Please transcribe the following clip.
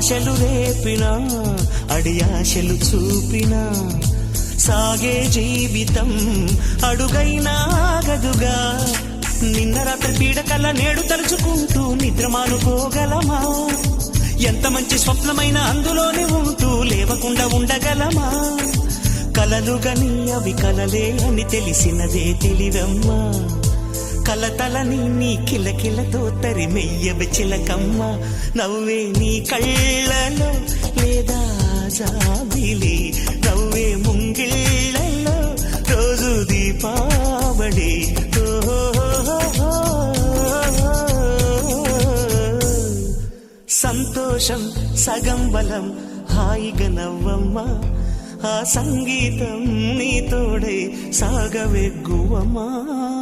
ఆశలు రేపినా అడియాశలు చూపినా సాగే జీవితం అడుగైనా ఆగదుగా. నిన్న రాత్రి పీడకల నేడు తలుచుకుంటూ నిద్రమానుకోగలమా? ఎంత మంచి స్వప్నమైన అందులోనే ఉంటూ లేవకుండా ఉండగలమా? కలలుగని అవి కలలే అని తెలిసినదే తెలివమ్మా. కలతలని నీ కిలకిలతో తరిమెయ్యవి చిలకమ్మ. నవ్వే నీ కళ్ళలో లేదా జాబిలి, నవ్వే ముంగిళ్ళలో రోజు దీపావళి. సంతోషం సగం బలం, హాయిగా నవ్వమ్మా. ఆ సంగీతం నీ తోడై సాగవెగ్గువమ్మా.